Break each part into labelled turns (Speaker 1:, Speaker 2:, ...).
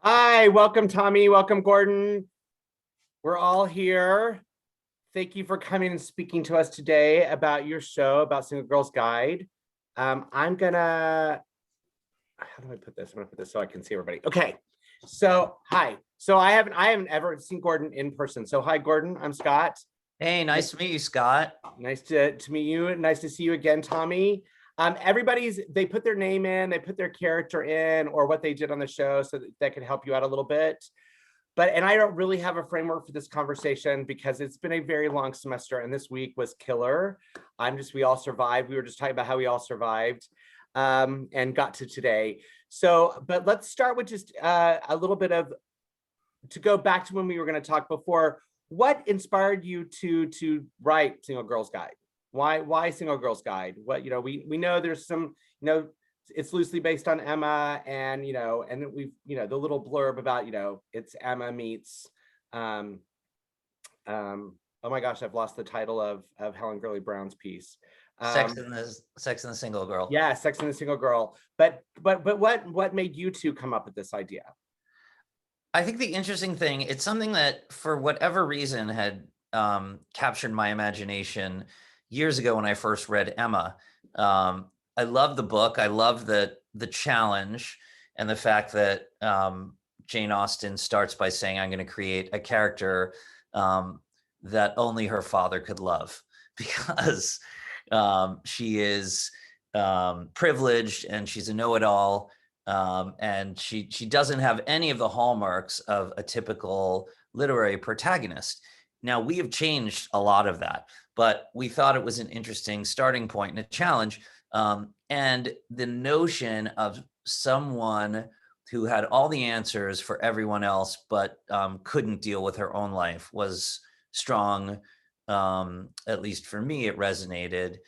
Speaker 1: Hi, welcome Tommy, welcome Gordon. We're all here. Thank you for coming and speaking to us today about your show, about Single Girls Guide. I'm gonna, how do I put this? I'm gonna put this so I can see everybody. Okay, so hi. So I haven't ever seen Gordon in person. So hi, Gordon, I'm Scott.
Speaker 2: Hey, nice to meet you, Scott.
Speaker 1: Nice to meet you. Nice to see you again, Tommy. They put their name in, they put their character in, or what they did on the show, so that can help you out a little bit. And I don't really have a framework for this conversation because it's been a very long semester, and this week was killer. We all survived. We were just talking about how we all survived, and got to today. So, but let's start with just a little bit to go back to when we were going to talk before. What inspired you to write Single Girls Guide? Why Single Girls Guide? What, we know there's some, it's loosely based on Emma, and and we've, the little blurb about, it's Emma meets oh my gosh, I've lost the title of Helen Gurley Brown's piece.
Speaker 2: Sex and the Single Girl.
Speaker 1: Yeah, Sex and the Single Girl. But what made you two come up with this idea?
Speaker 2: I think the interesting thing, it's something that for whatever reason had captured my imagination years ago when I first read Emma. I love the book. I love the challenge and the fact that Jane Austen starts by saying, I'm going to create a character that only her father could love, because she is privileged and she's a know-it-all. And she doesn't have any of the hallmarks of a typical literary protagonist. Now, we have changed a lot of that, but we thought it was an interesting starting point and a challenge. And the notion of someone who had all the answers for everyone else, but couldn't deal with her own life was strong. At least for me, it resonated.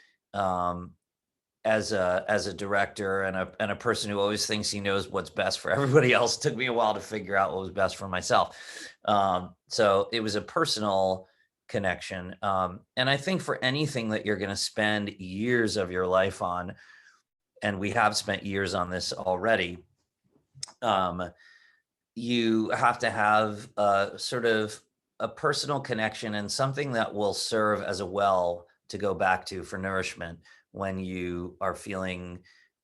Speaker 2: As a director and a person who always thinks he knows what's best for everybody else, it took me a while to figure out what was best for myself. So it was a personal connection. And I think for anything that you're going to spend years of your life on, and we have spent years on this already, you have to have a sort of a personal connection and something that will serve as a well to go back to for nourishment when you are feeling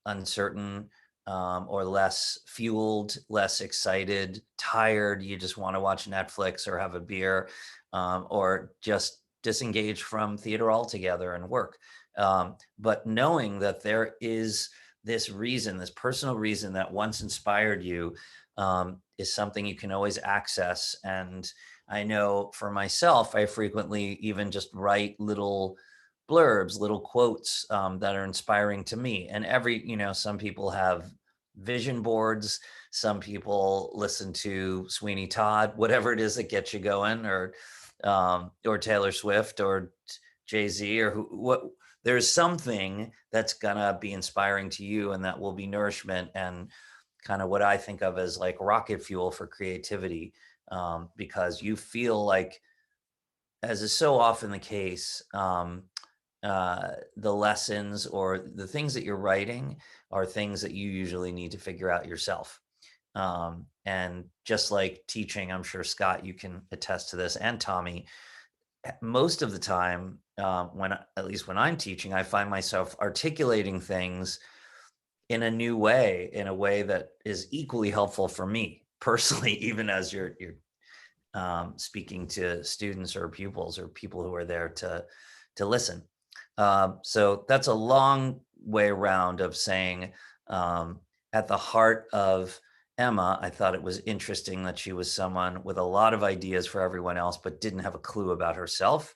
Speaker 2: uncertain, or less fueled, less excited, tired. You just want to watch Netflix or have a beer, or just disengage from theater altogether and work. But knowing that there is this reason, this personal reason that once inspired you, is something you can always access. And I know for myself, I frequently even just write little blurbs, little quotes that are inspiring to me. And some people have vision boards, some people listen to Sweeney Todd, whatever it is that gets you going, or Taylor Swift or Jay-Z, or what. There's something that's gonna be inspiring to you, and that will be nourishment and kind of what I think of as like rocket fuel for creativity, because you feel like, as is so often the case, the lessons or the things that you're writing are things that you usually need to figure out yourself. And just like teaching, I'm sure, Scott, you can attest to this, and Tommy, most of the time, at least when I'm teaching, I find myself articulating things in a new way, in a way that is equally helpful for me personally, even as you're speaking to students or pupils or people who are there to listen. So that's a long way around of saying, at the heart of Emma, I thought it was interesting that she was someone with a lot of ideas for everyone else, but didn't have a clue about herself.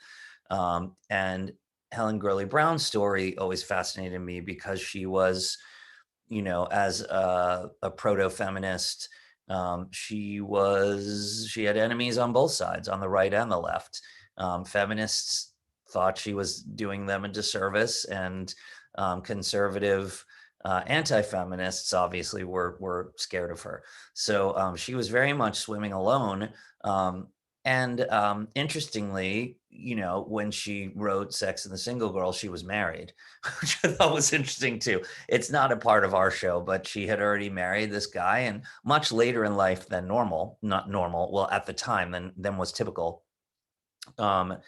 Speaker 2: And Helen Gurley Brown's story always fascinated me because she was, as a proto-feminist, she had enemies on both sides, on the right and the left. Feminists thought she was doing them a disservice, and conservative anti-feminists obviously were scared of her. So she was very much swimming alone, And interestingly, you know, when she wrote Sex and the Single Girl, she was married, which I thought was interesting too. It's not a part of our show, but she had already married this guy, and much later in life than normal, not normal, well, at the time than was typical, um,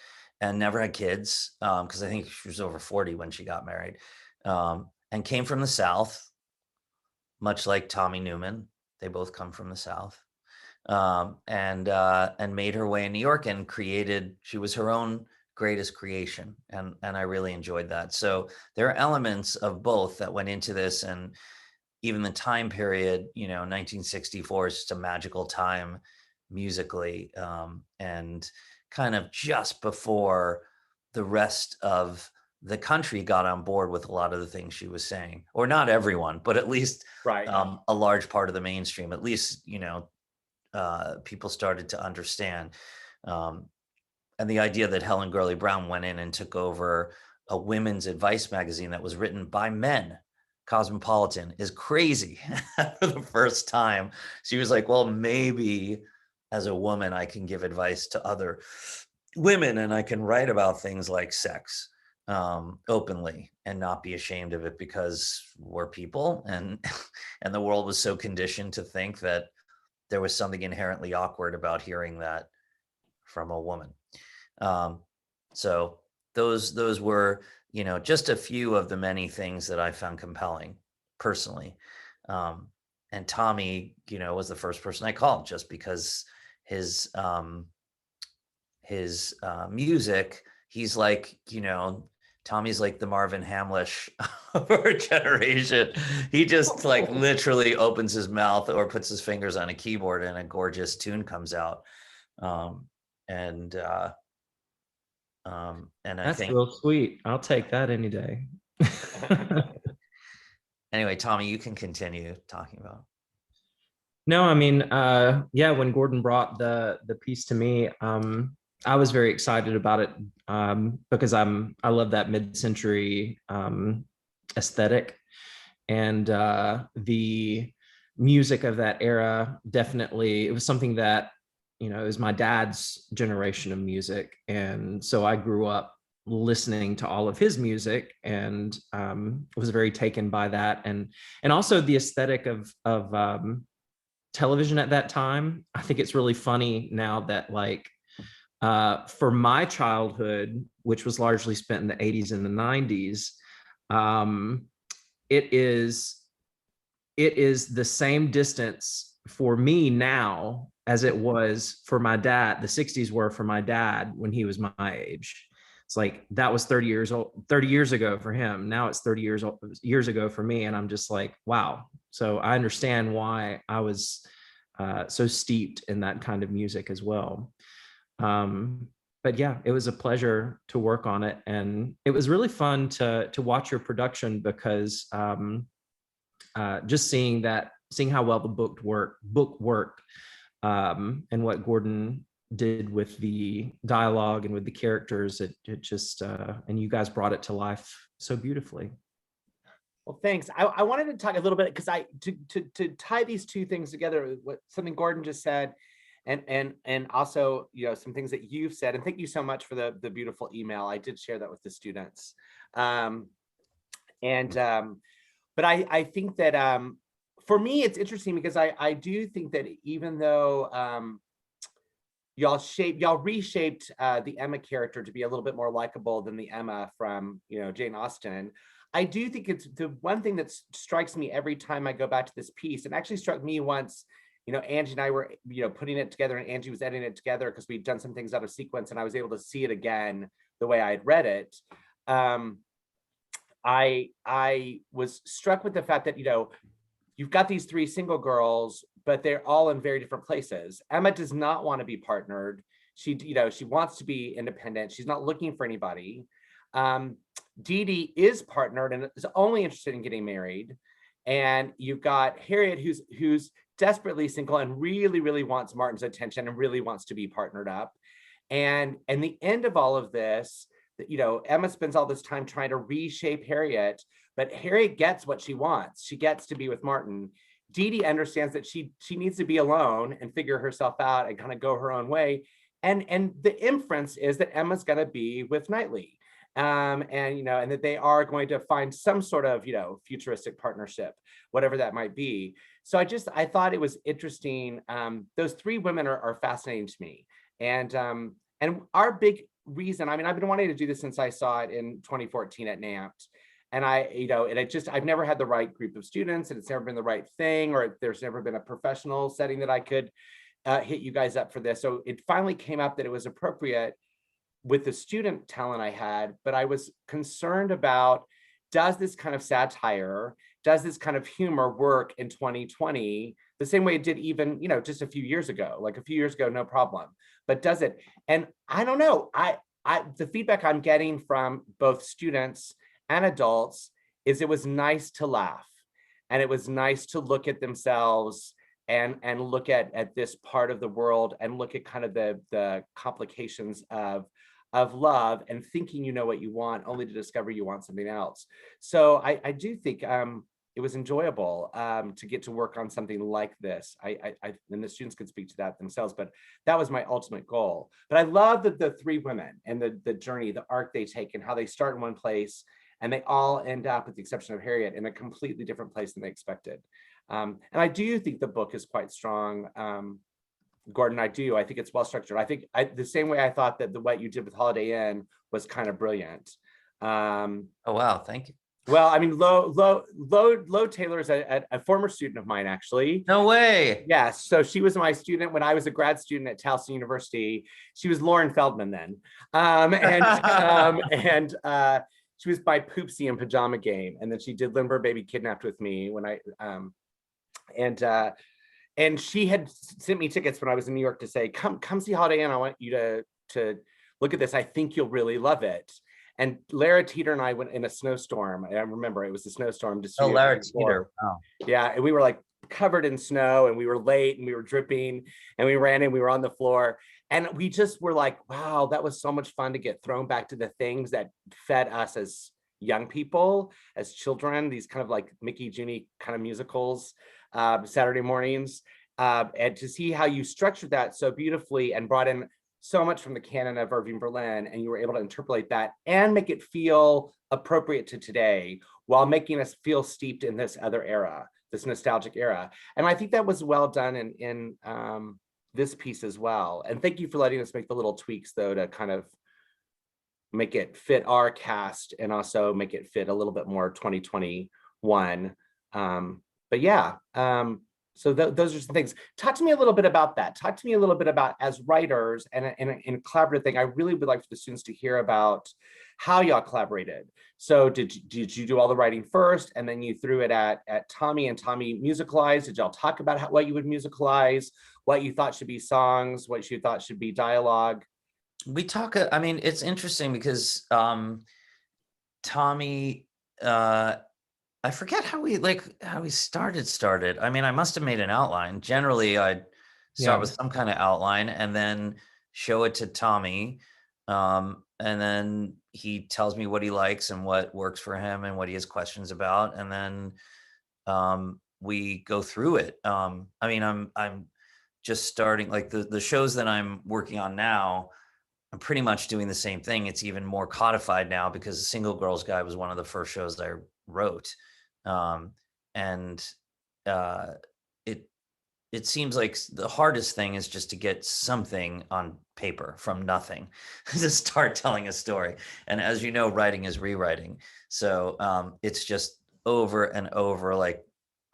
Speaker 2: and never had kids, because I think she was over 40 when she got married, and came from the South, much like Tommy Newman. They both come from the South, and made her way in New York and created. She was her own greatest creation, and I really enjoyed that. So there are elements of both that went into this, and even the time period. You know, 1964 is just a magical time musically, and kind of just before the rest of the country got on board with a lot of the things she was saying, or not everyone, but at least
Speaker 1: Right.
Speaker 2: a large part of the mainstream. At least, you know, people started to understand. Um, and the idea that Helen Gurley Brown went in and took over a women's advice magazine that was written by men, Cosmopolitan, is crazy. For the first time, she was like, well, maybe as a woman, I can give advice to other women and I can write about things like sex, openly, and not be ashamed of it, because we're people, and and the world was so conditioned to think that there was something inherently awkward about hearing that from a woman. Um, so those were, you know, just a few of the many things that I found compelling personally. Um, and Tommy, you know, was the first person I called, just because his music, he's like, you know, Tommy's like the Marvin Hamlish of our generation. He just like literally opens his mouth or puts his fingers on a keyboard and a gorgeous tune comes out. Um, and and I
Speaker 3: That's
Speaker 2: think,
Speaker 3: real sweet. I'll take that any day.
Speaker 2: anyway, Tommy, you can continue talking about.
Speaker 3: No, I mean, yeah, when Gordon brought the piece to me, I was very excited about it, because I love that mid-century aesthetic, and the music of that era. Definitely, it was something that, you know, it was my dad's generation of music, and so I grew up listening to all of his music, and was very taken by that, and also the aesthetic of television at that time. I think it's really funny now that, like, for my childhood, which was largely spent in the 80s and the 90s, um, it is the same distance for me now as it was for my dad. The 60s were for my dad when he was my age. It's like that was 30 years ago for him. Now it's 30 years ago for me. And I'm just like, wow. So I understand why I was so steeped in that kind of music as well. But yeah, it was a pleasure to work on it. And it was really fun to watch your production, because just seeing how well the book worked, and what Gordon did with the dialogue and with the characters, it just and you guys brought it to life so beautifully.
Speaker 1: Well, thanks. I wanted to talk a little bit, because to tie these two things together, what something Gordon just said, and also, you know, some things that you've said. And thank you so much for the beautiful email. I did share that with the students. But I think that for me, it's interesting, because I do think that even though y'all reshaped the Emma character to be a little bit more likable than the Emma from, you know, Jane Austen, I do think it's the one thing that strikes me every time I go back to this piece, and actually struck me once, you know, Angie and I were, you know, putting it together, and Angie was editing it together because we'd done some things out of sequence, and I was able to see it again the way I had read it. I was struck with the fact that, you know, you've got these three single girls, but they're all in very different places. Emma does not want to be partnered. She, you know, she wants to be independent. She's not looking for anybody. Dee Dee is partnered and is only interested in getting married. And you've got Harriet, who's desperately single and really, really wants Martin's attention and really wants to be partnered up. And the end of all of this, you know, Emma spends all this time trying to reshape Harriet, but Harriet gets what she wants. She gets to be with Martin. Dee Dee understands that she needs to be alone and figure herself out and kind of go her own way. and the inference is that Emma's going to be with Knightley. And, you know, and that they are going to find some sort of, you know, futuristic partnership, whatever that might be. So I thought it was interesting. Those three women are fascinating to me. And our big reason, I mean, I've been wanting to do this since I saw it in 2014 at NAMT. And I've never had the right group of students, and it's never been the right thing, or there's never been a professional setting that I could hit you guys up for this. So it finally came up that it was appropriate with the student talent I had, but I was concerned about, does this kind of satire, does this kind of humor work in 2020 the same way it did even, you know, just a few years ago? Like a few years ago, no problem, but does it? And I don't know, the feedback I'm getting from both students and adults is it was nice to laugh, and it was nice to look at themselves and look at this part of the world, and look at kind of the complications of love, and thinking you know what you want, only to discover you want something else. So I do think it was enjoyable to get to work on something like this. And the students could speak to that themselves, but that was my ultimate goal. But I love the three women and the journey, the arc they take, and how they start in one place and they all end up, with the exception of Harriet, in a completely different place than they expected. And I do think the book is quite strong. Gordon, I think it's well structured. I think the same way I thought that what you did with Holiday Inn was kind of brilliant.
Speaker 2: Oh, wow. Thank you.
Speaker 1: Well, I mean, Lo Taylor is a former student of mine, actually.
Speaker 2: No way.
Speaker 1: Yes. So she was my student when I was a grad student at Towson University. She was Lauren Feldman then. She was my Poopsie in Pajama Game. And then she did Limber Baby Kidnapped with me when and she had sent me tickets when I was in New York to say, come see Holiday Inn. I want you to look at this. I think you'll really love it. And Lara Teeter and I went in a snowstorm. I remember it was a snowstorm.
Speaker 2: Oh, Lara Teeter. Wow.
Speaker 1: Yeah, and we were like covered in snow, and we were late, and we were dripping, and we ran in, we were on the floor. And we just were like, wow, that was so much fun to get thrown back to the things that fed us as young people, as children, these kind of like Mickey Junie kind of musicals, Saturday mornings, and to see how you structured that so beautifully and brought in so much from the canon of Irving Berlin, and you were able to interpolate that and make it feel appropriate to today, while making us feel steeped in this other era, this nostalgic era. And I think that was well done in this piece as well. And thank you for letting us make the little tweaks, though, to kind of make it fit our cast and also make it fit a little bit more 2021. But yeah, so those are some things. Talk to me a little bit about that. Talk to me a little bit about, as writers and in a collaborative thing, I really would like for the students to hear about how y'all collaborated. So did you do all the writing first, and then you threw it at Tommy, and Tommy musicalized? Did y'all talk about what you would musicalize, what you thought should be songs, what you thought should be dialogue?
Speaker 2: We talk, I mean, it's interesting because Tommy, I forget how we started. I mean, I must have made an outline. Generally, I'd start with some kind of outline and then show it to Tommy. And then he tells me what he likes and what works for him and what he has questions about. And then we go through it. I mean, I'm just starting, like the shows that I'm working on now, I'm pretty much doing the same thing. It's even more codified now because The Single Girls Guide was one of the first shows I wrote. It seems like the hardest thing is just to get something on paper from nothing to start telling a story. And as you know, writing is rewriting. So it's just over and over, like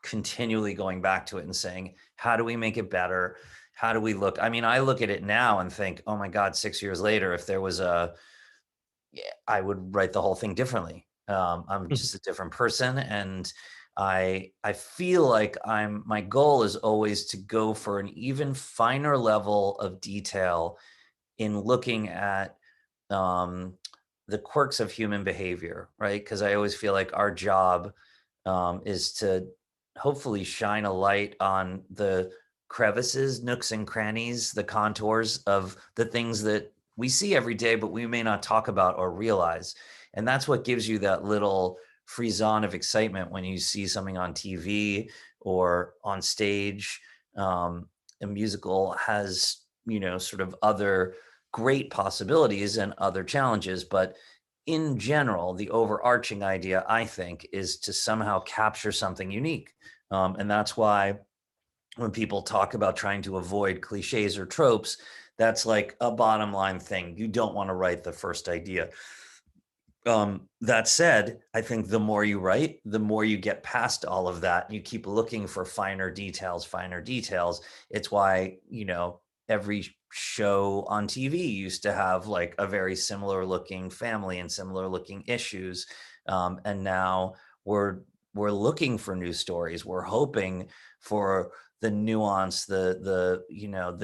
Speaker 2: continually going back to it and saying, how do we make it better? How do we look? I mean, I look at it now and think, oh my God, 6 years later, if there was I would write the whole thing differently. I'm just a different person. And I feel like my goal is always to go for an even finer level of detail in looking at the quirks of human behavior, right? Because I always feel like our job is to hopefully shine a light on the crevices, nooks and crannies, the contours of the things that we see every day, but we may not talk about or realize. And that's what gives you that little frisson of excitement when you see something on TV or on stage. A musical has sort of other great possibilities and other challenges. But in general, the overarching idea, I think, is to somehow capture something unique. And that's why when people talk about trying to avoid cliches or tropes, that's like a bottom line thing. You don't want to write the first idea. That said, I think the more you write, the more you get past all of that. You keep looking for finer details, finer details. It's why, every show on TV used to have like a very similar looking family and similar looking issues. And now we're looking for new stories. We're hoping for the nuance, the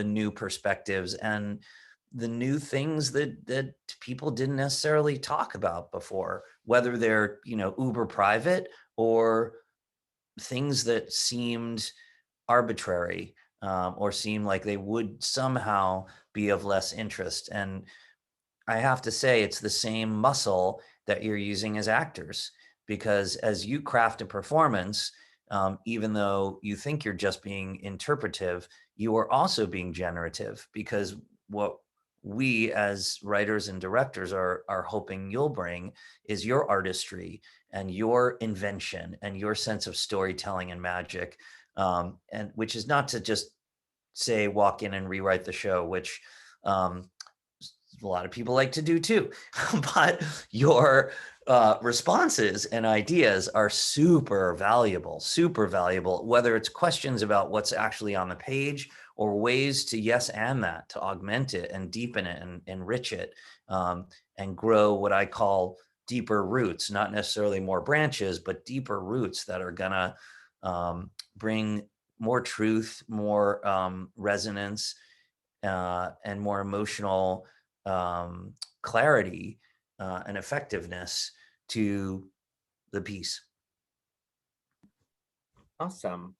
Speaker 2: new perspectives, and the new things that people didn't necessarily talk about before, whether they're uber private or things that seemed arbitrary, or seemed like they would somehow be of less interest. And I have to say, it's the same muscle that you're using as actors, because as you craft a performance, even though you think you're just being interpretive, you are also being generative, because what we as writers and directors are hoping you'll bring is your artistry and your invention and your sense of storytelling and magic, and which is not to just say walk in and rewrite the show, which a lot of people like to do too. But your responses and ideas are super valuable, whether it's questions about what's actually on the page or ways to yes and that, to augment it and deepen it and enrich it, and grow what I call deeper roots, not necessarily more branches, but deeper roots that are gonna bring more truth, more resonance, and more emotional clarity and effectiveness to the piece.
Speaker 1: Awesome.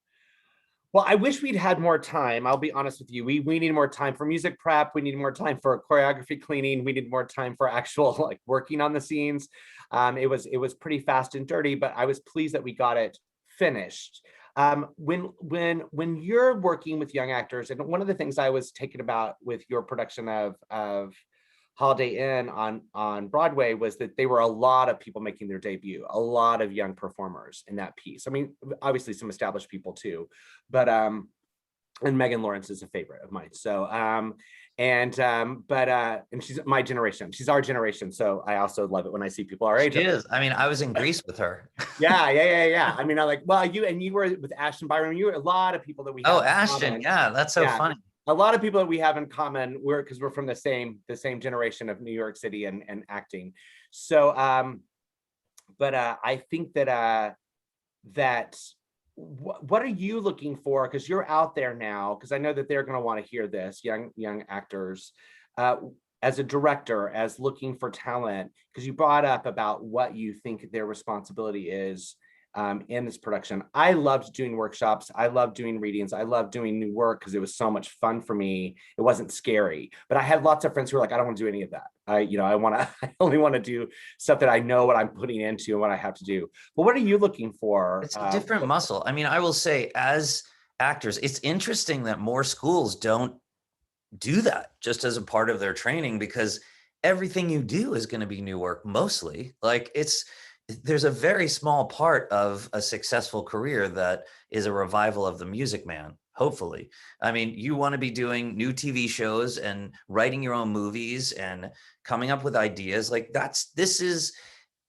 Speaker 1: Well, I wish we'd had more time. I'll be honest with you. We need more time for music prep. We need more time for choreography cleaning. We need more time for actual like working on the scenes. It was pretty fast and dirty, but I was pleased that we got it finished. When you're working with young actors, and one of the things I was taken about with your production of Holiday Inn on Broadway was that they were a lot of people making their debut, a lot of young performers in that piece. I mean, obviously some established people too, but and Megan Lawrence is a favorite of mine. So and she's my generation. She's our generation. So I also love it when I see people our age.
Speaker 2: She is. I mean, I was in Greece with her.
Speaker 1: Yeah. I mean, I like, well, you were with Ashton Byron. You were a lot of people that we have.
Speaker 2: Oh, Ashton. Yeah, that's so funny.
Speaker 1: A lot of people that we have in common, because we're from the same generation of New York City and acting. So but I think that what are you looking for, because you're out there now, because I know that they're going to want to hear this, young actors, as a director, as looking for talent, because you brought up about what you think their responsibility is in this production. I loved doing workshops. I loved doing readings. I loved doing new work because it was so much fun for me. It wasn't scary, but I had lots of friends who were like, I don't want to do any of that. I only want to do stuff that I know what I'm putting into and what I have to do. But what are you looking for?
Speaker 2: It's a different muscle. I mean, I will say, as actors, it's interesting that more schools don't do that just as a part of their training, because everything you do is going to be new work mostly. Like there's a very small part of a successful career that is a revival of The Music Man, hopefully. I mean, you want to be doing new TV shows and writing your own movies and coming up with ideas. Like this is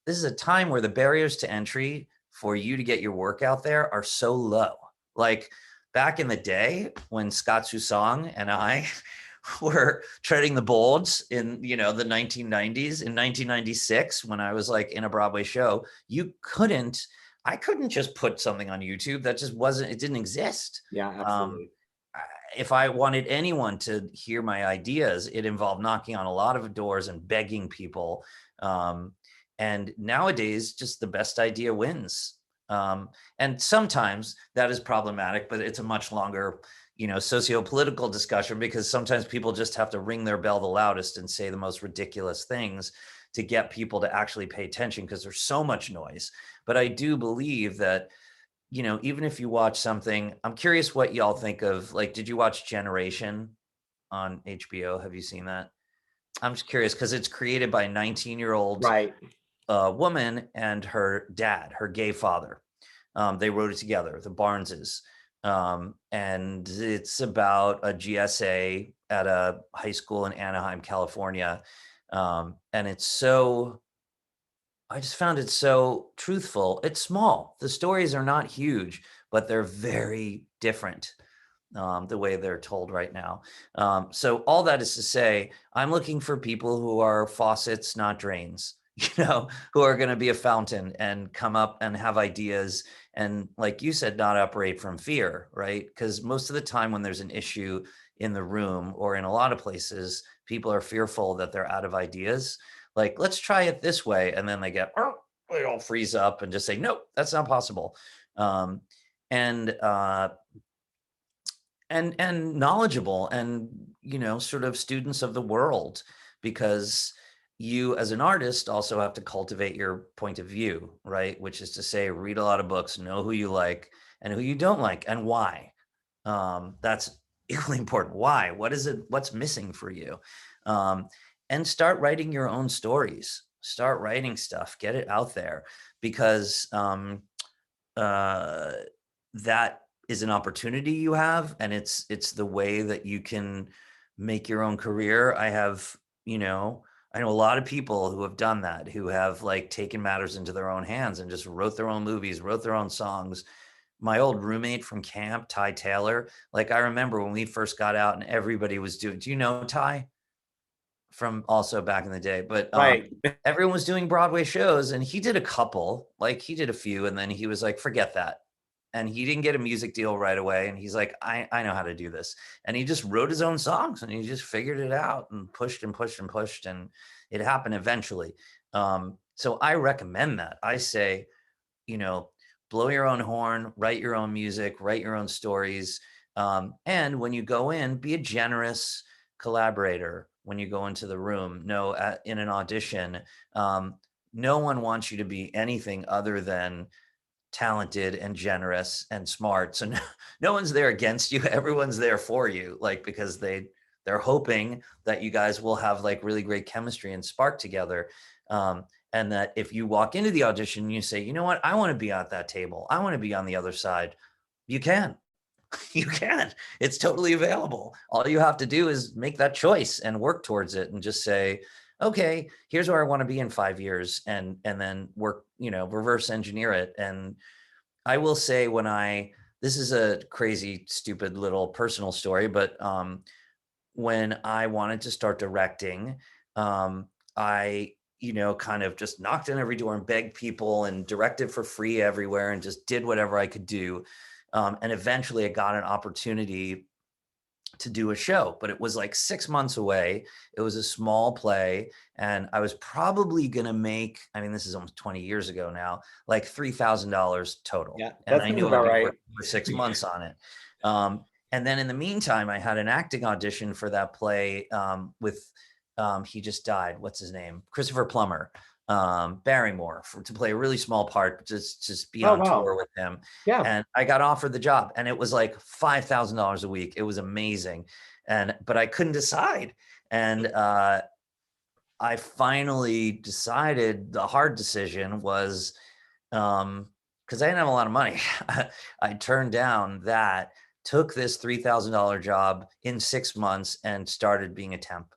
Speaker 2: a time where the barriers to entry for you to get your work out there are so low. Like back in the day when Scott Susong and I were treading the boards in the 1990s. In 1996, when I was like in a Broadway show, I couldn't just put something on YouTube. That just it didn't exist.
Speaker 1: Yeah, absolutely.
Speaker 2: If I wanted anyone to hear my ideas, it involved knocking on a lot of doors and begging people. And nowadays, just the best idea wins. And sometimes that is problematic, but it's a much longer socio-political discussion, because sometimes people just have to ring their bell the loudest and say the most ridiculous things to get people to actually pay attention, because there's so much noise. But I do believe that, even if you watch something, I'm curious what y'all think of, like, did you watch Generation? on HBO. Have you seen that? I'm just curious because it's created by a 19-year-old
Speaker 1: Right.
Speaker 2: woman and her dad, her gay father. They wrote it together, the Barneses. And it's about a GSA at a high school in Anaheim, California. And I just found it so truthful. It's small. The stories are not huge, but they're very different, the way they're told right now. So all that is to say, I'm looking for people who are faucets, not drains, who are going to be a fountain and come up and have ideas. And like you said, not operate from fear, right? Because most of the time when there's an issue in the room or in a lot of places, people are fearful that they're out of ideas. Like, let's try it this way. And then they all freeze up and just say, nope, that's not possible. And knowledgeable and, sort of students of the world, because you as an artist also have to cultivate your point of view, right? Which is to say, read a lot of books, know who you like and who you don't like and why. That's equally important. Why? What is it? What's missing for you? And start writing your own stories. Start writing stuff. Get it out there, because that is an opportunity you have, and it's the way that you can make your own career. I know a lot of people who have done that, who have like taken matters into their own hands and just wrote their own movies, wrote their own songs. My old roommate from camp, Ty Taylor, like I remember when we first got out and everybody was doing, do you know Ty? From also back in the day, but
Speaker 1: Right.
Speaker 2: everyone was doing Broadway shows and he did a couple, like he did a few, and then he was like, forget that. And he didn't get a music deal right away. And he's like, I know how to do this. And he just wrote his own songs and he just figured it out and pushed and pushed and pushed. And it happened eventually. So I recommend that. I say, blow your own horn, write your own music, write your own stories. And when you go in, be a generous collaborator. When you go into the room, in an audition, no one wants you to be anything other than talented and generous and smart. So no one's there against you. Everyone's there for you, like, because they're hoping that you guys will have like really great chemistry and spark together. And that if you walk into the audition and you say, you know what, I want to be at that table, I want to be on the other side, you can. You can. It's totally available. All you have to do is make that choice and work towards it and just say, okay, here's where I want to be in 5 years, and then work, reverse engineer it. And I will say, this is a crazy, stupid little personal story, but when I wanted to start directing, I kind of just knocked on every door and begged people and directed for free everywhere and just did whatever I could do. And eventually I got an opportunity to do a show, but it was like 6 months away. It was a small play, and I was probably going to make, this is almost 20 years ago now, like $3,000 total.
Speaker 1: Yeah,
Speaker 2: and I knew I'd
Speaker 1: about
Speaker 2: be
Speaker 1: right.
Speaker 2: working for 6 months on it. And then in the meantime, I had an acting audition for that play with, he just died. What's his name? Christopher Plummer. Barrymore, to play a really small part, just be on tour with him.
Speaker 1: Yeah.
Speaker 2: And I got offered the job, and it was like $5,000 a week. It was amazing. But I couldn't decide. And I finally decided, the hard decision was, because I didn't have a lot of money, I turned down that, took this $3,000 job in 6 months and started being a temp.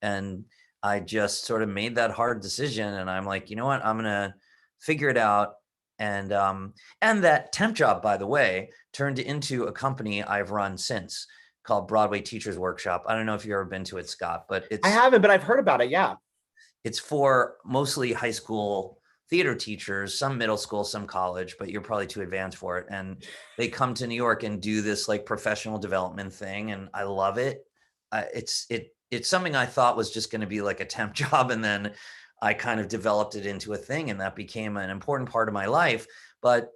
Speaker 2: And I just sort of made that hard decision, and I'm like, you know what, I'm gonna figure it out. And that temp job, by the way, turned into a company I've run since, called Broadway Teachers Workshop. I don't know if you've ever been to it, Scott, but
Speaker 1: I haven't, but I've heard about it. Yeah.
Speaker 2: It's for mostly high school theater teachers, some middle school, some college, but you're probably too advanced for it. And they come to New York and do this like professional development thing, and I love it. It's something I thought was just going to be like a temp job, and then I kind of developed it into a thing, and that became an important part of my life, but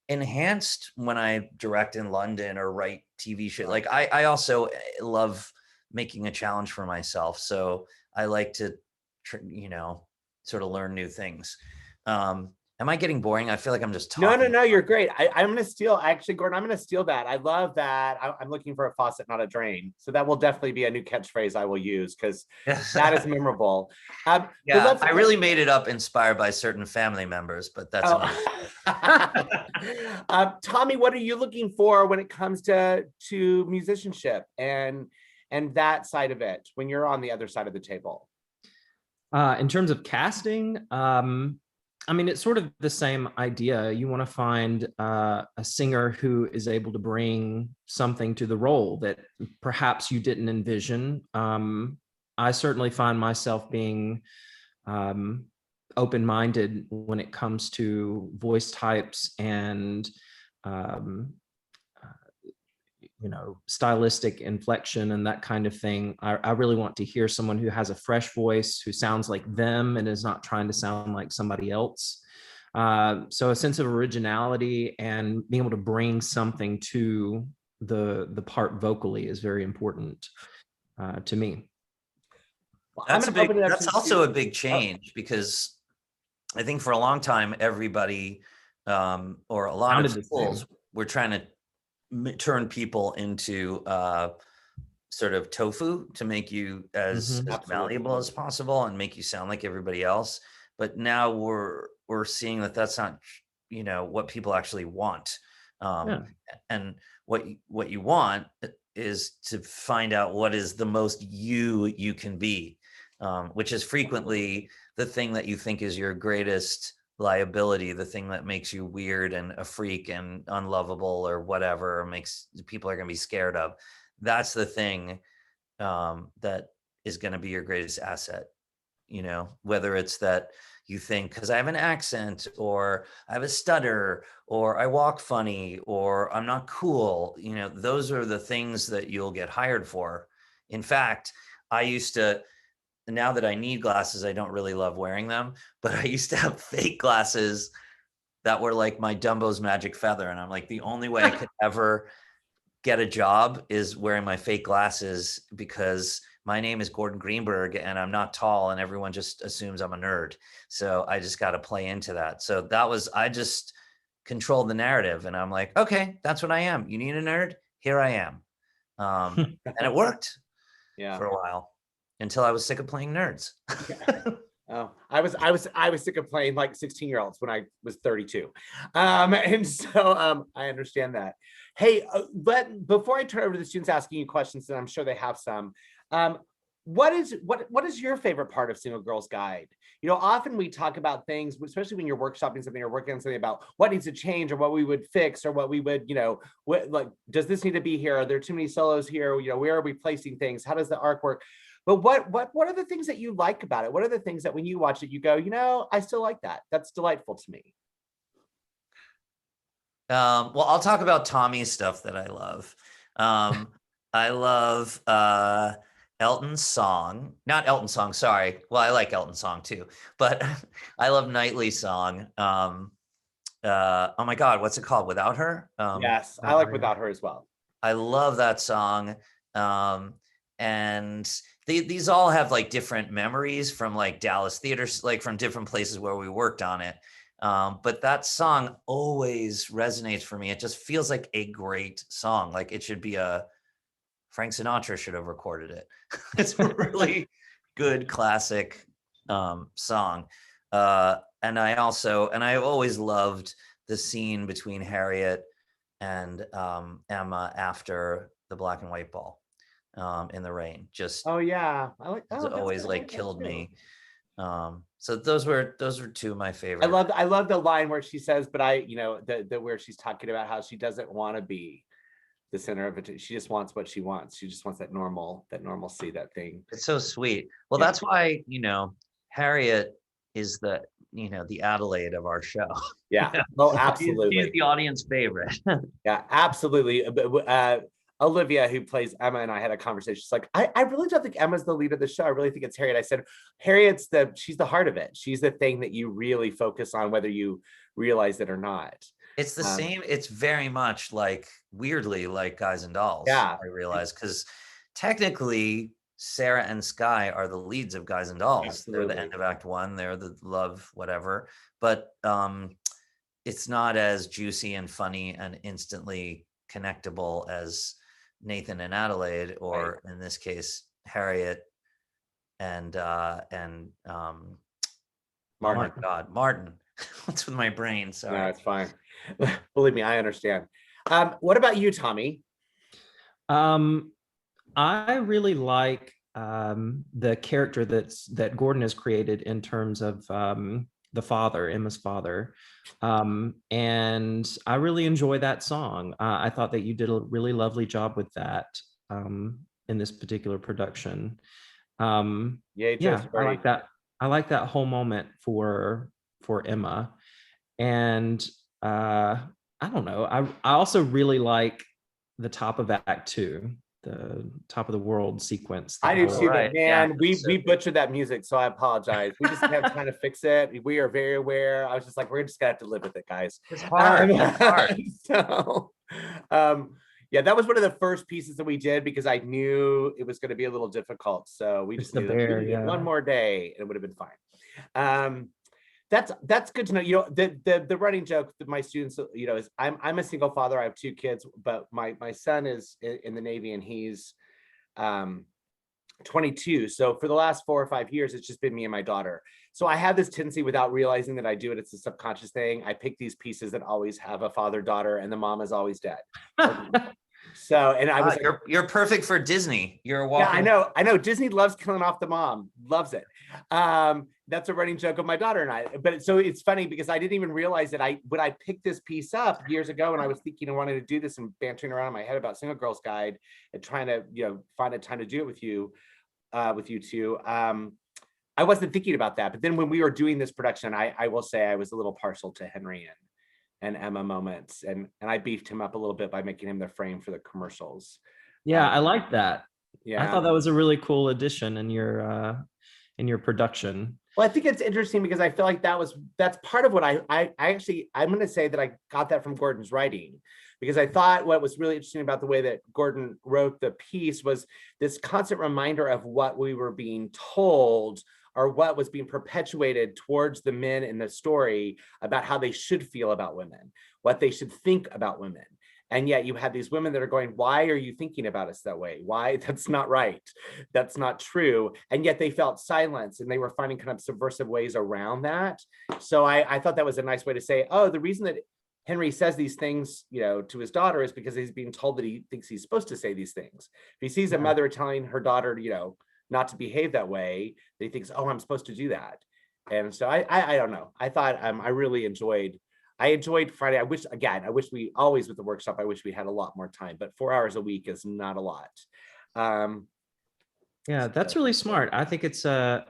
Speaker 2: enhanced when I direct in London or write TV shit. Like I also love making a challenge for myself. So I like to, sort of learn new things. And Am I getting boring? I feel like I'm just
Speaker 1: No,
Speaker 2: talking.
Speaker 1: no, you're great. I'm going to steal, actually, Gordon, I'm going to steal that. I love that. I'm looking for a faucet, not a drain. So that will definitely be a new catchphrase I will use, because that is memorable. But
Speaker 2: Yeah, I really made it up inspired by certain family members, but that's
Speaker 1: another. Tommy, what are you looking for when it comes to musicianship and that side of it when you're on the other side of the table?
Speaker 3: In terms of casting, I mean, it's sort of the same idea. You want to find a singer who is able to bring something to the role that perhaps you didn't envision. I certainly find myself being open-minded when it comes to voice types and stylistic inflection and that kind of thing. I really want to hear someone who has a fresh voice, who sounds like them and is not trying to sound like somebody else. So a sense of originality and being able to bring something to the part vocally is very important to me.
Speaker 1: Well,
Speaker 2: that's also a big change, because I think for a long time, everybody or a lot of schools were trying to turn people into sort of tofu to make you as malleable as possible and make you sound like everybody else. But now we're seeing that that's not, what people actually want. And what you want is to find out what is the most you can be, which is frequently the thing that you think is your greatest liability, the thing that makes you weird and a freak and unlovable or whatever, or makes people are going to be scared of. That's the thing that is going to be your greatest asset. Whether it's that you think, because I have an accent, or I have a stutter, or I walk funny, or I'm not cool, those are the things that you'll get hired for. In fact, I used to, now that I need glasses, I don't really love wearing them, but I used to have fake glasses that were like my Dumbo's magic feather. And I'm like, the only way I could ever get a job is wearing my fake glasses, because my name is Gordon Greenberg and I'm not tall and everyone just assumes I'm a nerd. So I just got to play into that. So I just controlled the narrative, and I'm like, okay, that's what I am. You need a nerd? Here I am. And it worked for a while, until I was sick of playing nerds.
Speaker 1: Oh, I was sick of playing like 16-year-olds when I was 32. And so I understand that. Hey, but before I turn over to the students asking you questions, and I'm sure they have some, what is your favorite part of Single Girls Guide? Often we talk about things, especially when you're workshopping something or working on something, about what needs to change or what we would fix or what we would, like, does this need to be here? Are there too many solos here? Where are we placing things? How does the arc work? But what are the things that you like about it? What are the things that when you watch it, you go, I still like that. That's delightful to me.
Speaker 2: Well, I'll talk about Tommy's stuff that I love. I love Elton's song, not Elton's song, sorry. Well, I like Elton's song too, but I love Knightley's song. Oh my God, what's it called? Without Her?
Speaker 1: Yes, I like Without Her as well.
Speaker 2: I love that song. And these all have like different memories from like Dallas theaters, like from different places where we worked on it. But that song always resonates for me. It just feels like a great song. Like it should be Frank Sinatra should have recorded it. It's a really good classic song. And I always loved the scene between Harriet and Emma after the black and white ball in the rain. Just
Speaker 1: I like
Speaker 2: that. It's always like killed me. So those were two of my favorites.
Speaker 1: I love the line where she says, but where she's talking about how she doesn't want to be the center of it. She just wants what she wants. She just wants that normalcy, that thing.
Speaker 2: It's so sweet. Well, that's why, Harriet is the Adelaide of our show.
Speaker 1: Yeah. Oh, absolutely.
Speaker 2: She's the audience favorite.
Speaker 1: Yeah, absolutely. Olivia, who plays Emma, and I had a conversation. She's like, I really don't think Emma's the lead of the show. I really think it's Harriet. I said, Harriet's she's the heart of it. She's the thing that you really focus on, whether you realize it or not.
Speaker 2: It's the same. It's very much like, weirdly, like Guys and Dolls.
Speaker 1: Yeah.
Speaker 2: I realize, because technically Sarah and Sky are the leads of Guys and Dolls. They're
Speaker 1: Absolutely.
Speaker 2: the end of Act One. They're the love, whatever. But it's not as juicy and funny and instantly connectable as Nathan and Adelaide, or in this case, Harriet and
Speaker 1: Martin.
Speaker 2: oh my God, Martin. What's with my brain? Sorry.
Speaker 1: No, it's fine. Believe me, I understand. What about you, Tommy?
Speaker 3: I really like the character that Gordon has created in terms of the father, Emma's father. And I really enjoy that song. I thought that you did a really lovely job with that in this particular production. Yeah, I like that. I like that whole moment for Emma. And I don't know. I also really like the top of Act Two, the top of the world sequence.
Speaker 1: I do too,
Speaker 2: Right.
Speaker 1: but man,
Speaker 2: Yeah,
Speaker 1: we butchered that music, so I apologize. We just didn't have time to fix it. We are very aware. I was just like, we're just gonna have to live with it, guys.
Speaker 2: it's hard. It's hard.
Speaker 1: So, yeah, that was one of the first pieces that we did because I knew it was going to be a little difficult. So we just needed one more day, and it would have been fine. That's good to know. You know, the running joke that my students, you know, is I'm a single father. I have 2 kids, but my son is in the Navy, and he's 22. So for the last 4 or 5 years, it's just been me and my daughter. So I have this tendency, without realizing that I do it, it's a subconscious thing. I pick these pieces that always have a father-daughter, and the mom is always dead. So, and I was like,
Speaker 2: you're perfect for Disney. You're a
Speaker 1: walking. Yeah, I know. Disney loves killing off the mom, loves it. That's a running joke of my daughter and I. But so it's funny because I didn't even realize that when I picked this piece up years ago, and I was thinking and wanted to do this and bantering around in my head about Single Girls Guide and trying to, you know, find a time to do it with you two. I wasn't thinking about that. But then when we were doing this production, I will say I was a little partial to Henry and Emma moments, and I beefed him up a little bit by making him the frame for the commercials.
Speaker 3: Yeah, I like that.
Speaker 1: Yeah,
Speaker 3: I thought that was a really cool addition in your production.
Speaker 1: Well, I think it's interesting because I feel like that's part of what I'm going to say that I got that from Gordon's writing, because I thought what was really interesting about the way that Gordon wrote the piece was this constant reminder of what we were being told, or what was being perpetuated towards the men in the story about how they should feel about women, what they should think about women. And yet you have these women that are going, why are you thinking about us that way? Why? That's not right. That's not true. And yet they felt silence, and they were finding kind of subversive ways around that. So I thought that was a nice way to say, oh, the reason that Henry says these things, you know, to his daughter is because he's being told that he thinks he's supposed to say these things. If he sees a mother telling her daughter, you know, not to behave that way, he thinks, oh, I'm supposed to do that. And so I don't know. I thought I really enjoyed Friday. I wish we always, with the workshop, I wish we had a lot more time, but 4 hours a week is not a lot.
Speaker 3: Yeah, that's really smart. I think it's a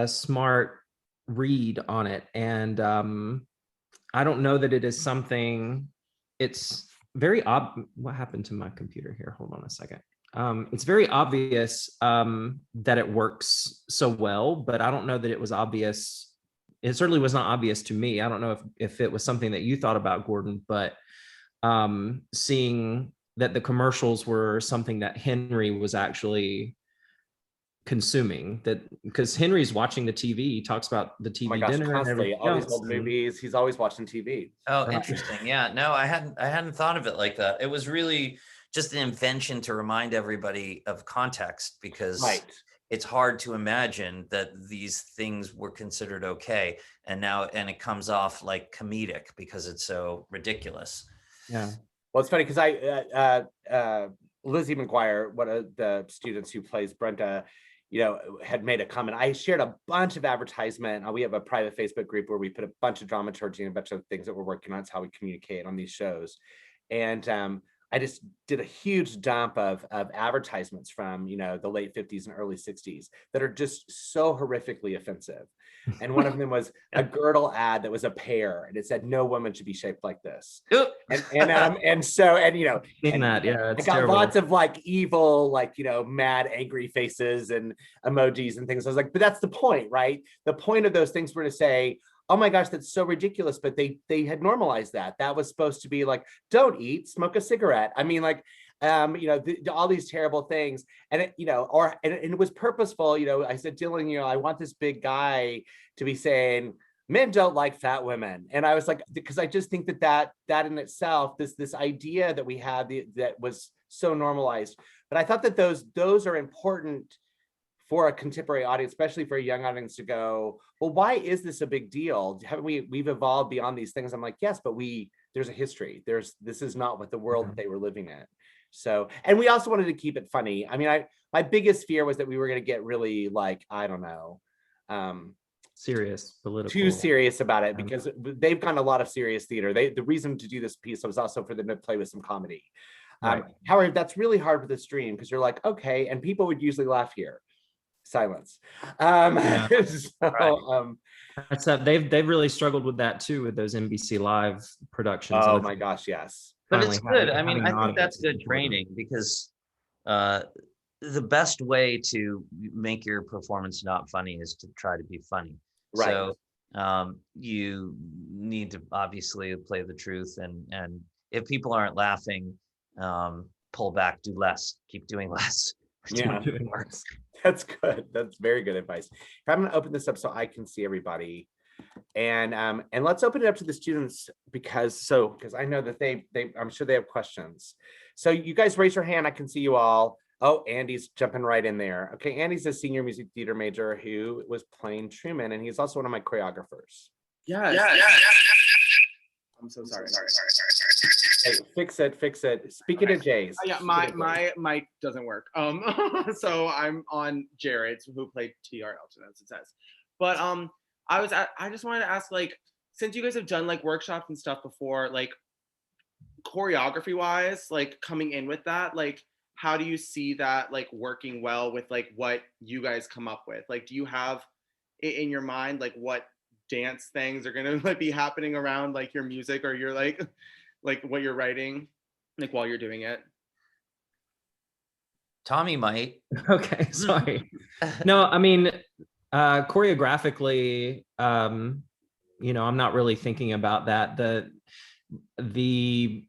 Speaker 3: smart read on it. And I don't know that it is something, it's very what happened to my computer here? Hold on a second. It's very obvious that it works so well, but I don't know that it was obvious. It certainly was not obvious to me. I don't know if it was something that you thought about, Gordon, but seeing that the commercials were something that Henry was actually consuming, that because Henry's watching the TV, he talks about the TV dinner
Speaker 1: constantly,
Speaker 3: and
Speaker 1: all these old movies, he's always watching TV.
Speaker 2: Oh, interesting. Yeah, no, I hadn't thought of it like that. It was really just an invention to remind everybody of context, because it's hard to imagine that these things were considered okay, and it comes off like comedic because it's so ridiculous.
Speaker 3: Yeah.
Speaker 1: Well, it's funny because Lizzie McGuire, one of the students who plays Brenda, you know, had made a comment. I shared a bunch of advertisement. We have a private Facebook group where we put a bunch of dramaturgy and a bunch of things that we're working on. It's how we communicate on these shows. And I just did a huge dump of advertisements from, you know, the late 50s and early 60s that are just so horrifically offensive. And one of them was a girdle ad that was a pear, and it said, "No woman should be shaped like this." And you know, I got terrible. Lots of like evil, like, you know, mad, angry faces and emojis and things. I was like, but that's the point, right? The point of those things were to say, oh my gosh, that's so ridiculous. But they had normalized that. That was supposed to be like, don't eat, smoke a cigarette. I mean, like, all these terrible things. And it was purposeful. I said, Dylan, I want this big guy to be saying, men don't like fat women. And I was like, because I just think that in itself, this idea that we had that was so normalized. But I thought that those are important for a contemporary audience, especially for a young audience, to go, well, why is this a big deal? Haven't we've evolved beyond these things? I'm like, yes, but there's a history. This is not what the world that they were living in. So, and we also wanted to keep it funny. I mean, my biggest fear was that we were going to get really, like, I don't know,
Speaker 3: serious, political,
Speaker 1: too serious about it, because they've gotten a lot of serious theater. The reason to do this piece was also for them to play with some comedy.
Speaker 3: Right.
Speaker 1: However, that's really hard with the stream, because you're like, okay, and people would usually laugh here. Silence.
Speaker 3: They've really struggled with that too, with those NBC Live productions.
Speaker 1: Oh my gosh, yes.
Speaker 2: But it's good. I mean, I think that's good training, because the best way to make your performance not funny is to try to be funny.
Speaker 1: Right.
Speaker 2: So you need to obviously play the truth, and if people aren't laughing, pull back, do less, keep doing less.
Speaker 1: Yeah,
Speaker 3: doing worse.
Speaker 1: That's good. That's very good advice. I'm going to open this up so I can see everybody, and let's open it up to the students, because I know that they I'm sure they have questions. So you guys raise your hand. I can see you all. Oh, Andy's jumping right in there. Okay, Andy's a senior music theater major who was playing Truman, and he's also one of my choreographers.
Speaker 4: Yeah. I'm so sorry.
Speaker 1: Hey, fix it. Speaking of Jays.
Speaker 4: Yeah, my mic doesn't work. So I'm on Jared's, who played T.R. Elton, as it says. But I just wanted to ask, like, since you guys have done like workshops and stuff before, like choreography wise, like coming in with that, like how do you see that like working well with like what you guys come up with? Like, do you have in your mind like what dance things are gonna like be happening around like your music, or your like what you're writing, like while you're doing it?
Speaker 2: Tommy might.
Speaker 3: Okay, sorry. No, I mean, choreographically, I'm not really thinking about that. The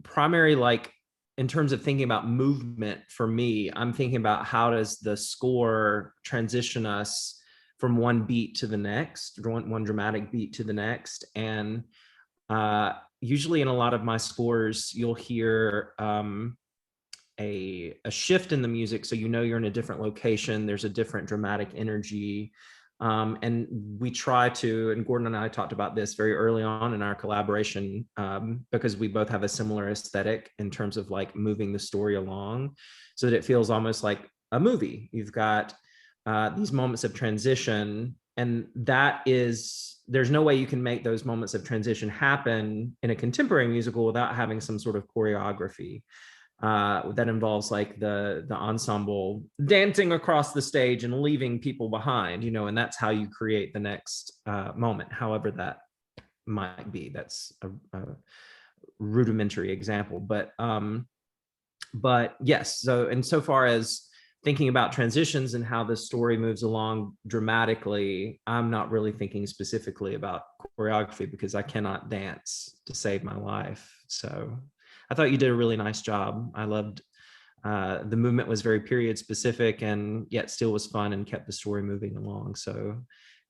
Speaker 3: primary, like, in terms of thinking about movement for me, I'm thinking about how does the score transition us from one beat to the next, one dramatic beat to the next. And usually in a lot of my scores, you'll hear a shift in the music. So you're in a different location, there's a different dramatic energy. And we try to, and Gordon and I talked about this very early on in our collaboration, because we both have a similar aesthetic in terms of like moving the story along so that it feels almost like a movie. You've got these moments of transition, and there's no way you can make those moments of transition happen in a contemporary musical without having some sort of choreography that involves like the ensemble dancing across the stage and leaving people behind, and that's how you create the next moment, however that might be. That's a rudimentary example, but yes. So insofar as thinking about transitions and how the story moves along dramatically, I'm not really thinking specifically about choreography because I cannot dance to save my life. So I thought you did a really nice job. I loved the movement was very period specific and yet still was fun and kept the story moving along. So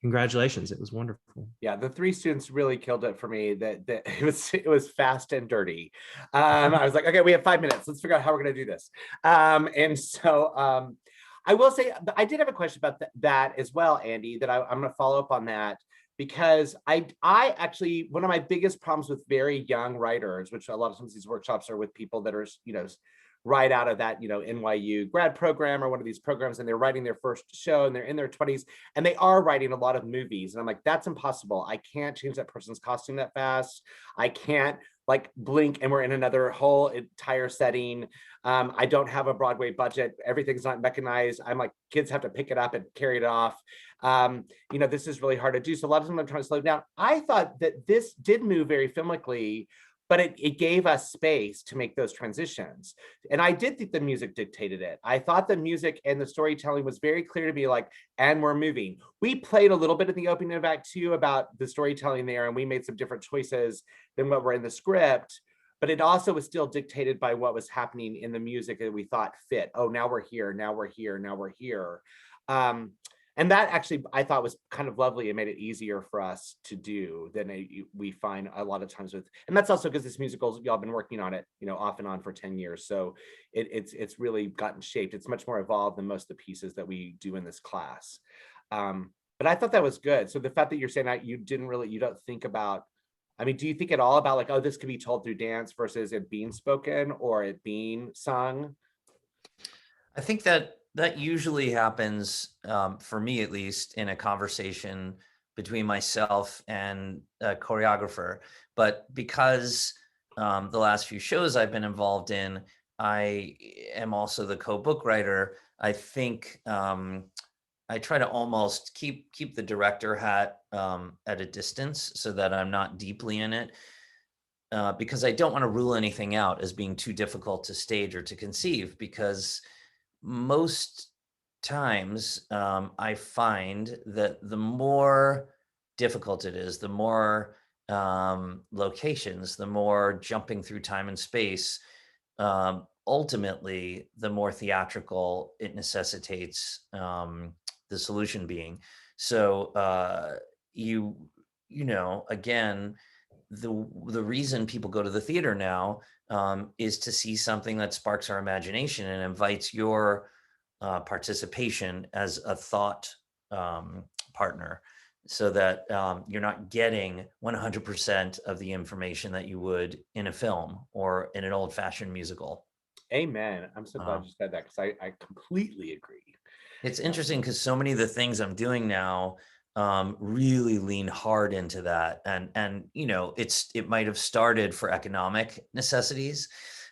Speaker 3: congratulations, it was wonderful.
Speaker 1: Yeah, the three students really killed it for me. That it was fast and dirty. I was like, okay, we have 5 minutes. Let's figure out how we're going to do this. And so I will say, I did have a question about that as well, Andy, that I'm going to follow up on that, because I actually, one of my biggest problems with very young writers, which a lot of times these workshops are with people that are, right out of that, NYU grad program or one of these programs, and they're writing their first show and they're in their 20s and they are writing a lot of movies. And I'm like, that's impossible. I can't change that person's costume that fast. I can't like blink and we're in another whole entire setting. I don't have a Broadway budget. Everything's not mechanized. I'm like, kids have to pick it up and carry it off. This is really hard to do. So a lot of times I'm trying to slow down. I thought that this did move very filmically, but it gave us space to make those transitions. And I did think the music dictated it. I thought the music and the storytelling was very clear to be like, and we're moving. We played a little bit in the opening of Act 2 about the storytelling there, and we made some different choices than what were in the script. but it also was still dictated by what was happening in the music that we thought fit. Oh, now we're here, now we're here, now we're here. And that actually I thought was kind of lovely. It made it easier for us to do than we find a lot of times with, and that's also because this musical, y'all been working on it, you know, off and on for 10 years. So it's really gotten shaped. It's much more evolved than most of the pieces that we do in this class. But I thought that was good. So the fact that you're saying that you don't think about, I mean, do you think at all about like, oh, this could be told through dance versus it being spoken or it being sung?
Speaker 2: I think that usually happens, for me at least, in a conversation between myself and a choreographer. But because the last few shows I've been involved in, I am also the co-book writer. I think I try to almost keep the director hat at a distance so that I'm not deeply in it, because I don't want to rule anything out as being too difficult to stage or to conceive, because most times I find that the more difficult it is, the more locations, the more jumping through time and space, ultimately, the more theatrical it necessitates the solution being. So you know, again, the reason people go to the theater now is to see something that sparks our imagination and invites your participation as a thought partner, so that you're not getting 100% of the information that you would in a film or in an old-fashioned musical.
Speaker 1: Amen. I'm so glad you said that, because I completely agree.
Speaker 2: It's interesting because so many of the things I'm doing now really lean hard into that, and you know, it might have started for economic necessities,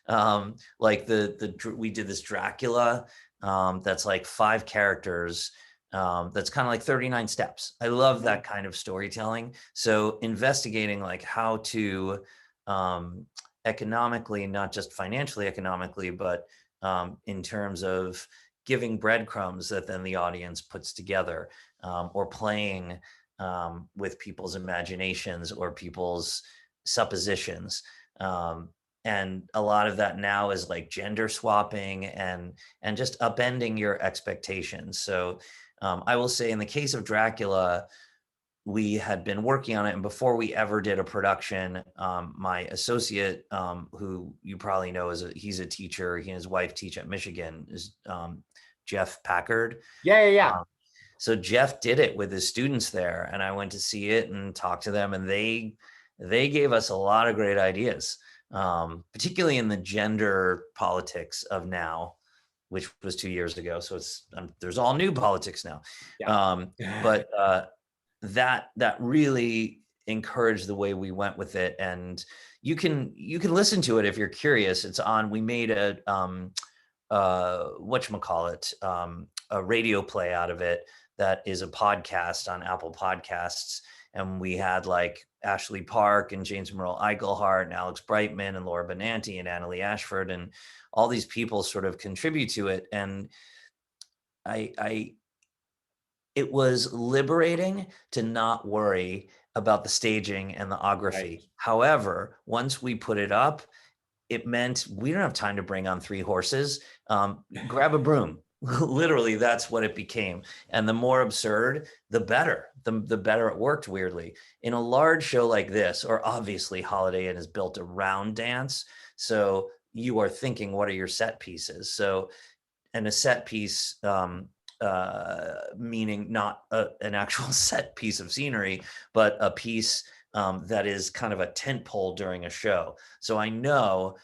Speaker 2: like we did this Dracula that's like 5 characters, that's kind of like 39 steps. I love that kind of storytelling. So investigating like how to economically, not just financially economically, but in terms of giving breadcrumbs that then the audience puts together, or playing with people's imaginations or people's suppositions. And a lot of that now is like gender swapping and just upending your expectations. So I will say, in the case of Dracula, we had been working on it, and before we ever did a production, my associate, who you probably know, he's a teacher, he and his wife teach at Michigan, is Jeff Packard.
Speaker 1: Yeah.
Speaker 2: So Jeff did it with his students there, and I went to see it and talk to them, and they gave us a lot of great ideas, particularly in the gender politics of now, which was 2 years ago. So it's there's all new politics now.
Speaker 1: Yeah.
Speaker 2: But that really encouraged the way we went with it, and you can listen to it if you're curious. It's on. We made a whatchamacallit, a radio play out of it that is a podcast on Apple Podcasts, and we had like Ashley Park and James Merle Eichelhart and Alex Brightman and Laura Benanti and Annalie Ashford, and all these people sort of contribute to it. And it was liberating to not worry about the staging and the ography.
Speaker 1: Right.
Speaker 2: However, once we put it up, it meant we don't have time to bring on 3 horses. Grab a broom. Literally, that's what it became. And the more absurd, the better. The better it worked, weirdly. In a large show like this, or obviously Holiday Inn is built around dance, so you are thinking, what are your set pieces? So, and a set piece, meaning not an actual set piece of scenery, but a piece that is kind of a tent pole during a show. So I know,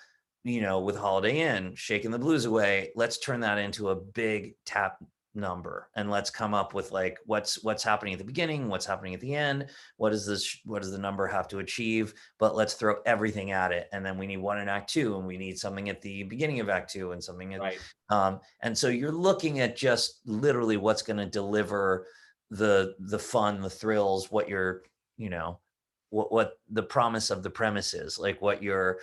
Speaker 2: you know, with Holiday Inn, Shaking the Blues Away, let's turn that into a big tap number, and let's come up with like what's happening at the beginning, what's happening at the end, what does the number have to achieve, but let's throw everything at it. And then we need one in Act 2, and we need something at the beginning of Act 2 and something at,
Speaker 1: Right.
Speaker 2: And so you're looking at just literally what's going to deliver the fun, the thrills, what you're, you know, what the promise of the premise is, like what you're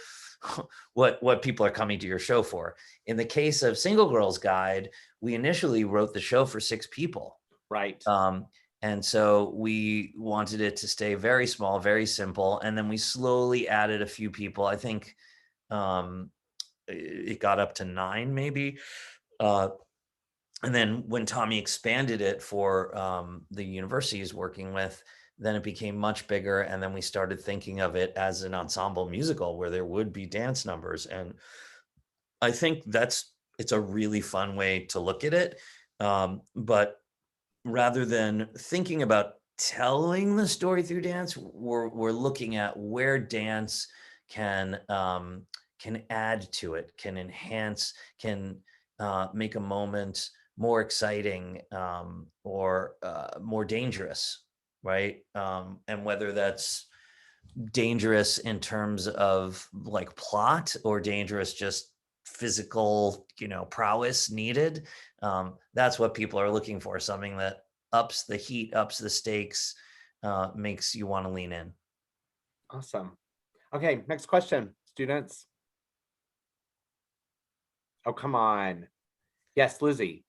Speaker 2: what people are coming to your show for. In the case of Single Girls Guide, we initially wrote the show for 6 people.
Speaker 1: Right.
Speaker 2: And so we wanted it to stay very small, very simple. And then we slowly added a few people. I think it got up to 9 maybe. And then when Tommy expanded it for the university he's working with, then it became much bigger. And then we started thinking of it as an ensemble musical where there would be dance numbers. And I think it's a really fun way to look at it. But rather than thinking about telling the story through dance, we're looking at where dance can add to it, can enhance, can make a moment more exciting or more dangerous, right? And whether that's dangerous in terms of like plot or dangerous just physical, prowess needed. That's what people are looking for, something that ups the heat, ups the stakes, makes you want to lean in.
Speaker 1: Awesome. Okay, next question, students. Oh, come on. Yes, Lizzie.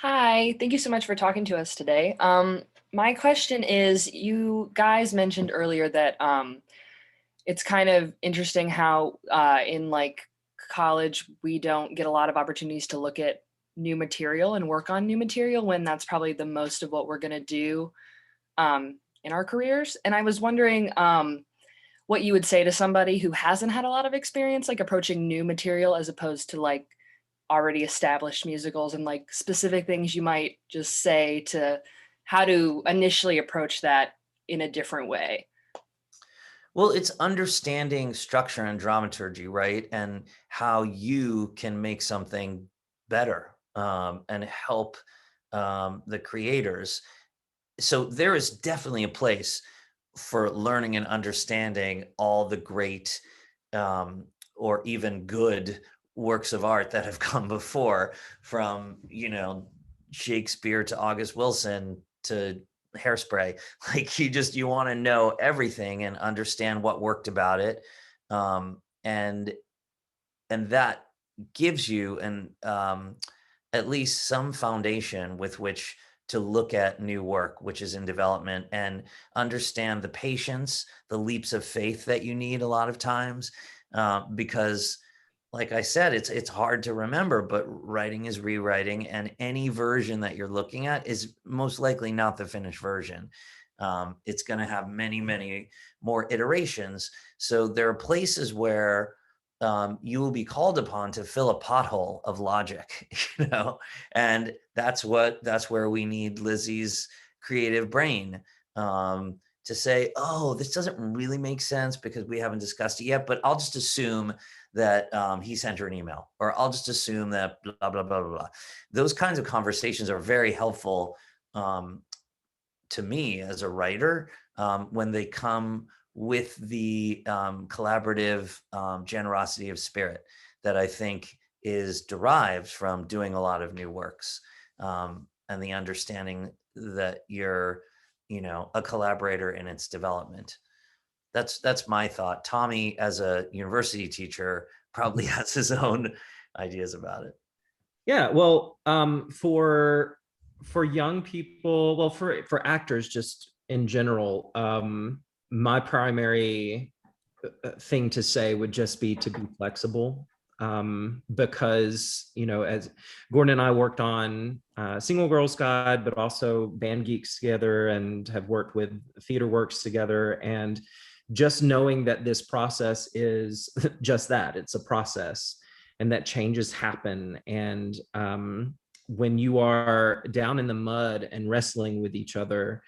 Speaker 5: Hi, thank you so much for talking to us today. My question is, you guys mentioned earlier that it's kind of interesting how in like college, we don't get a lot of opportunities to look at new material and work on new material when that's probably the most of what we're going to do in our careers. And I was wondering what you would say to somebody who hasn't had a lot of experience like approaching new material as opposed to like already established musicals, and like specific things you might just say to how to initially approach that in a different way.
Speaker 2: Well, it's understanding structure and dramaturgy, right? And how you can make something better and help the creators. So there is definitely a place for learning and understanding all the great or even good works of art that have come before, from Shakespeare to August Wilson to Hairspray. Like you want to know everything and understand what worked about it, and that gives you at least some foundation with which to look at new work which is in development, and understand the patience, the leaps of faith that you need a lot of times, because like I said, it's hard to remember, but writing is rewriting, and any version that you're looking at is most likely not the finished version. It's going to have many, many more iterations. So there are places where you will be called upon to fill a pothole of logic, and that's where we need Lizzie's creative brain to say, oh, this doesn't really make sense because we haven't discussed it yet, but I'll just assume that he sent her an email, or I'll just assume that blah, blah, blah, blah, blah. Those kinds of conversations are very helpful to me as a writer when they come with the collaborative generosity of spirit that I think is derived from doing a lot of new works, and the understanding that you're, a collaborator in its development. That's my thought. Tommy, as a university teacher, probably has his own ideas about it.
Speaker 3: Yeah, well, for young people, well, for actors just in general, my primary thing to say would just be to be flexible, because as Gordon and I worked on Single Girls Guide, but also Band Geeks together, and have worked with Theater Works together, and just knowing that this process is just that, it's a process, and that changes happen. And when you are down in the mud and wrestling with each other,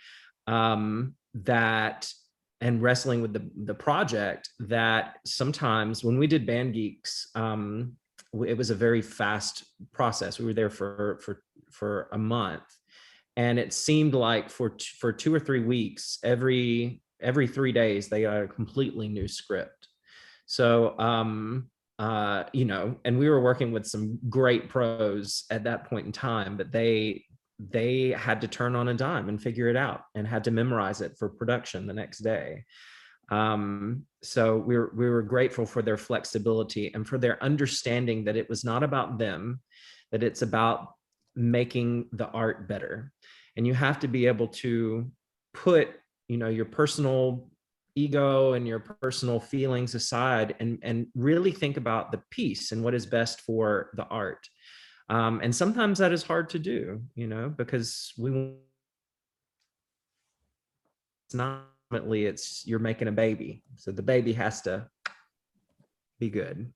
Speaker 3: and wrestling with the project, that sometimes when we did Band Geeks, it was a very fast process. We were there for a month, and it seemed like for 2 or 3 weeks, every 3 days, they got a completely new script. So, and we were working with some great pros at that point in time, but they had to turn on a dime and figure it out, and had to memorize it for production the next day. So we were grateful for their flexibility and for their understanding that it was not about them, that it's about making the art better. And you have to be able to put, your personal ego and your personal feelings aside, and really think about the piece and what is best for the art. And sometimes that is hard to do, because it's not ultimately, it's you're making a baby, so the baby has to be good.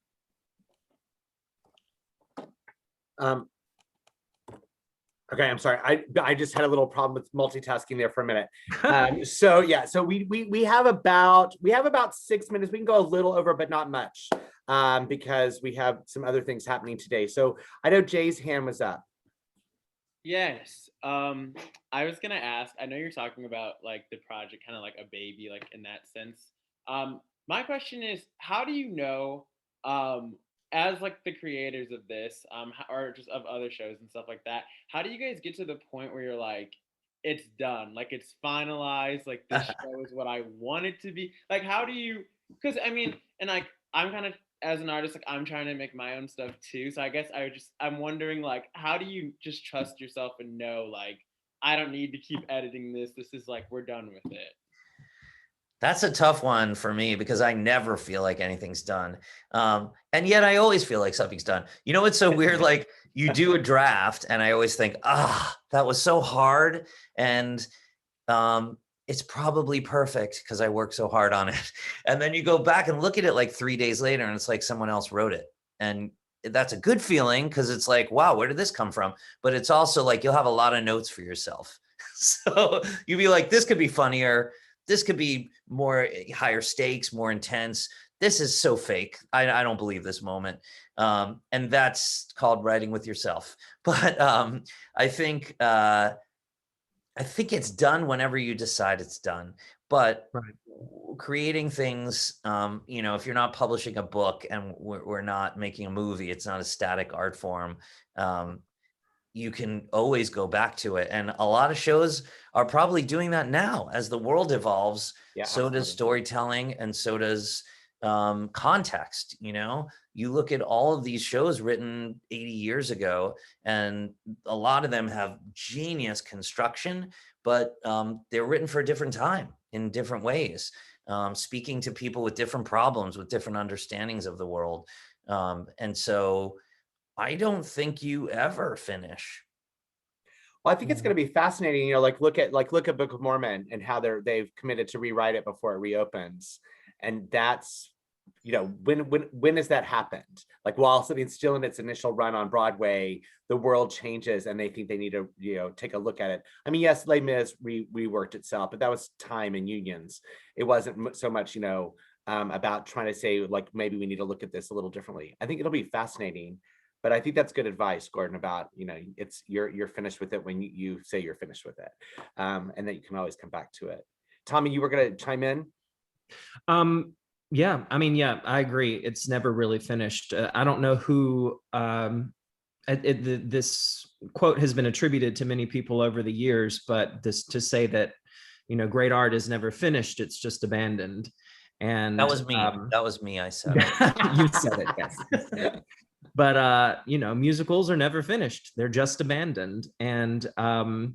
Speaker 1: Okay, I'm sorry. I just had a little problem with multitasking there for a minute. So yeah, so we have about 6 minutes. We can go a little over, but not much, because we have some other things happening today. So I know Jay's hand was up.
Speaker 6: Yes. I was gonna ask, I know you're talking about like the project kind of like a baby, like in that sense. My question is, how do you know, as like the creators of this, or just of other shows and stuff like that, how do you guys get to the point where you're like, it's done, like it's finalized, like this show is what I want it to be? Like, how do you? Because I mean, and like I'm kind of, as an artist, like I'm trying to make my own stuff too. So I guess I'm wondering, like, how do you just trust yourself and know, like, I don't need to keep editing this. This is like, we're done with it.
Speaker 2: That's a tough one for me because I never feel like anything's done. And yet I always feel like something's done. You know, it's so weird. Like you do a draft and I always think, that was so hard. And it's probably perfect because I worked so hard on it. And then you go back and look at it like 3 days later and it's like someone else wrote it. And that's a good feeling because it's like, wow, where did this come from? But it's also like, you'll have a lot of notes for yourself. So you'll be like, this could be funnier. This could be more higher stakes, more intense. This is so fake. I don't believe this moment. And that's called writing with yourself. But I think it's done whenever you decide it's done. But creating things, if you're not publishing a book and we're not making a movie, it's not a static art form. You can always go back to it. And a lot of shows are probably doing that now as the world evolves. Yeah, so absolutely. Does storytelling and so does context. You look at all of these shows written 80 years ago, and a lot of them have genius construction, but they're written for a different time in different ways, speaking to people with different problems, with different understandings of the world. And so I don't think you ever finish.
Speaker 1: Well, I think it's going to be fascinating. Look at Book of Mormon and how they've committed to rewrite it before it reopens, and that's when has that happened? Like while something's still in its initial run on Broadway, the world changes and they think they need to take a look at it. I mean, yes, Les Mis reworked itself, but that was time and unions. It wasn't so much about trying to say like maybe we need to look at this a little differently. I think it'll be fascinating. But I think that's good advice, Gordon, about, it's you're finished with it when you say you're finished with it, and that you can always come back to it. Tommy, you were going to chime in?
Speaker 3: Yeah, I agree. It's never really finished. I don't know who, this quote has been attributed to many people over the years, but to say that, great art is never finished, it's just abandoned. And
Speaker 2: that was me. I said
Speaker 3: it. You said it, yes. But musicals are never finished, they're just abandoned. And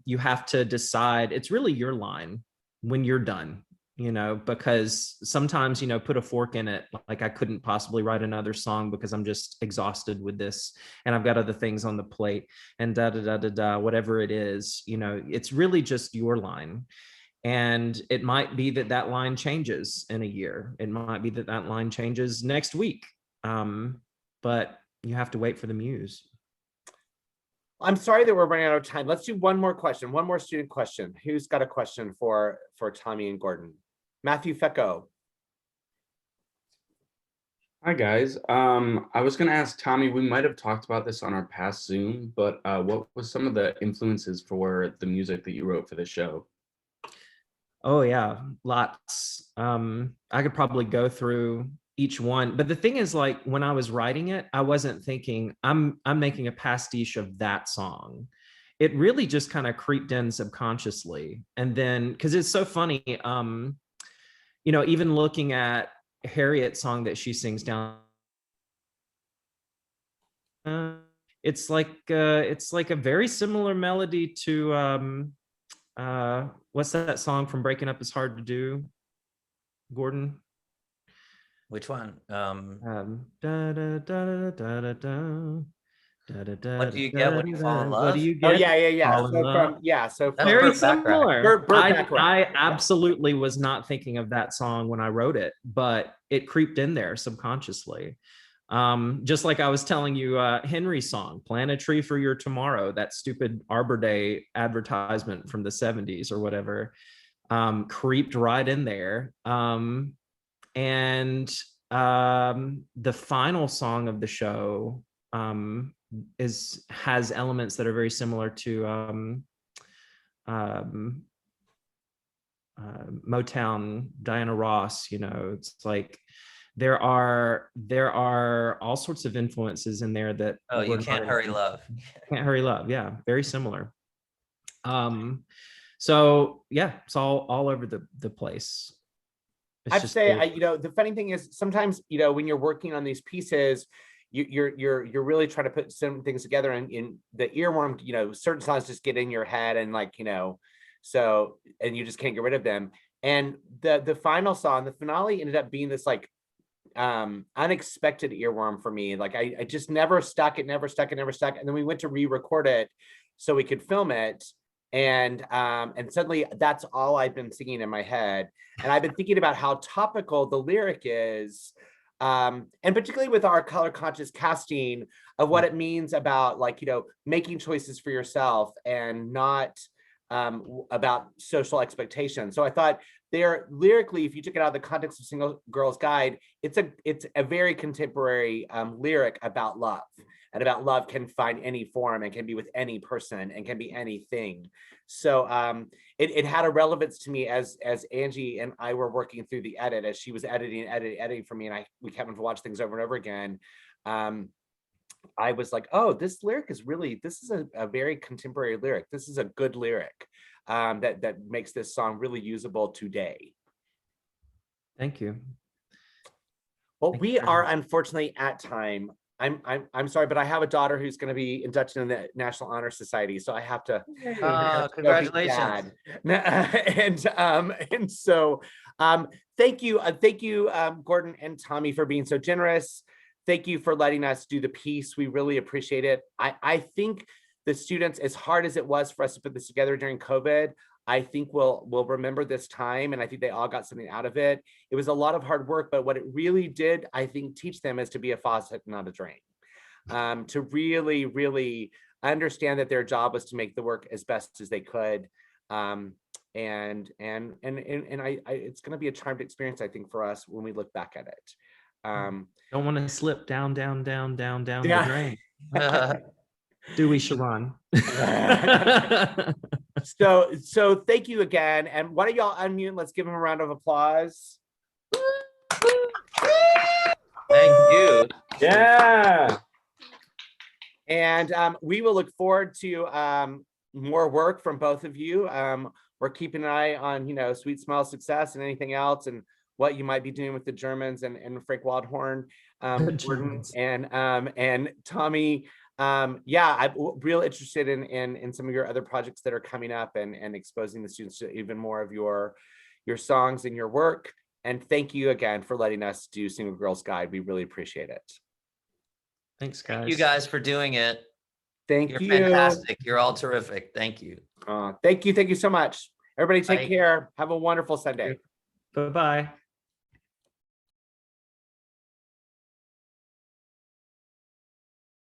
Speaker 3: you have to decide, it's really your line when you're done, because sometimes put a fork in it, like I couldn't possibly write another song because I'm just exhausted with this and I've got other things on the plate and whatever it is, it's really just your line. And it might be that line changes in a year, it might be that line changes next week, but you have to wait for the muse.
Speaker 1: I'm sorry that we're running out of time. Let's do one more question, one more student question. Who's got a question for Tommy and Gordon? Matthew Fecco.
Speaker 7: Hi guys. I was gonna ask Tommy, we might have talked about this on our past Zoom, but what was some of the influences for the music that you wrote for the show?
Speaker 3: Oh yeah, lots. I could probably go through each one, but the thing is, like when I was writing it, I wasn't thinking I'm making a pastiche of that song. It really just kind of creeped in subconsciously. And then because it's so funny, even looking at Harriet's song that she sings down, it's like a very similar melody to what's that song from Breaking Up Is Hard to Do? Gordon.
Speaker 2: Which one?
Speaker 3: Da, da, da, da, da, da.
Speaker 2: What do you get when you fall in
Speaker 3: What
Speaker 2: love?
Speaker 3: do you
Speaker 1: Oh
Speaker 3: get?
Speaker 1: yeah.
Speaker 3: Fall in
Speaker 1: So
Speaker 3: love?
Speaker 1: so
Speaker 2: That's
Speaker 3: Very
Speaker 2: Burt Bacharach.
Speaker 3: similar.
Speaker 1: Burt Bacharach.
Speaker 3: I
Speaker 1: Yeah.
Speaker 3: absolutely was not thinking of that song when I wrote it, but it creeped in there subconsciously. Just like I was telling you, Henry's song, Plant a Tree for Your Tomorrow, that stupid Arbor Day advertisement from the 70s or whatever, creeped right in there. And the final song of the show has elements that are very similar to Motown, Diana Ross. You know, it's like there are all sorts of influences in there that
Speaker 2: Oh, You
Speaker 3: we're
Speaker 2: Can't
Speaker 3: not
Speaker 2: Hurry
Speaker 3: in-
Speaker 2: Love.
Speaker 3: Can't Hurry Love. Yeah, very similar. So yeah, it's all over the place. It's
Speaker 1: I have to
Speaker 3: just
Speaker 1: say,
Speaker 3: cool.
Speaker 1: you know, the funny thing is sometimes, you know, when you're working on these pieces, you're really trying to put some things together, and in the earworm, you know, certain songs just get in your head, and like, you know, so, and you just can't get rid of them. And the final song, the finale, ended up being this like unexpected earworm for me. Like I just never stuck, it never stuck. And then we went to re-record it so we could film it. And suddenly that's all I've been singing in my head. And I've been thinking about how topical the lyric is. And particularly with our color conscious casting of what it means about, like, you know, making choices for yourself and not about social expectations. So I thought there lyrically, if you took it out of the context of Single Girl's Guide, it's a very contemporary lyric about love, and about love can find any form and can be with any person and can be anything. So it had a relevance to me as Angie and I were working through the edit, as she was editing for me, and we kept on to watch things over and over again. I was like, oh, this lyric is really, this is a very contemporary lyric. This is a good lyric that makes this song really usable today.
Speaker 3: Thank you.
Speaker 1: Well,
Speaker 3: Thank
Speaker 1: we
Speaker 3: you very
Speaker 1: are
Speaker 3: much.
Speaker 1: unfortunately at time. I'm sorry, but I have a daughter who's going to be inducted in the National Honor Society, so I have to.
Speaker 2: Congratulations.
Speaker 1: And so thank you, Gordon and Tommy, for being so generous. Thank you for letting us do the piece. We really appreciate it. I think the students, as hard as it was for us to put this together during COVID, I think we'll remember this time, and I think they all got something out of it. It was a lot of hard work, but what it really did, I think, teach them is to be a faucet, not a drain. To really, really understand that their job was to make the work as best as they could. And it's going to be a charmed experience, I think, for us when we look back at it.
Speaker 3: Don't want to slip down the
Speaker 1: Yeah.
Speaker 3: drain. Do we, Sharon?
Speaker 1: So thank you again. And why don't y'all unmute and let's give them a round of applause.
Speaker 2: Thank you.
Speaker 7: Yeah.
Speaker 1: And we will look forward to more work from both of you. We're keeping an eye on, you know, Sweet Smell Success and anything else, and what you might be doing with the Germans and Frank Wildhorn, Gordon, and Tommy. Yeah, I'm real interested in some of your other projects that are coming up, and exposing the students to even more of your songs and your work. And thank you again for letting us do Single Girls Guide. We really appreciate it.
Speaker 3: Thanks, guys.
Speaker 2: Thank you guys for doing it.
Speaker 1: You're
Speaker 2: Fantastic. You're all terrific. Thank you.
Speaker 1: Thank you so much. Everybody take
Speaker 2: Bye.
Speaker 1: care. Have a wonderful Sunday.
Speaker 3: Bye-bye.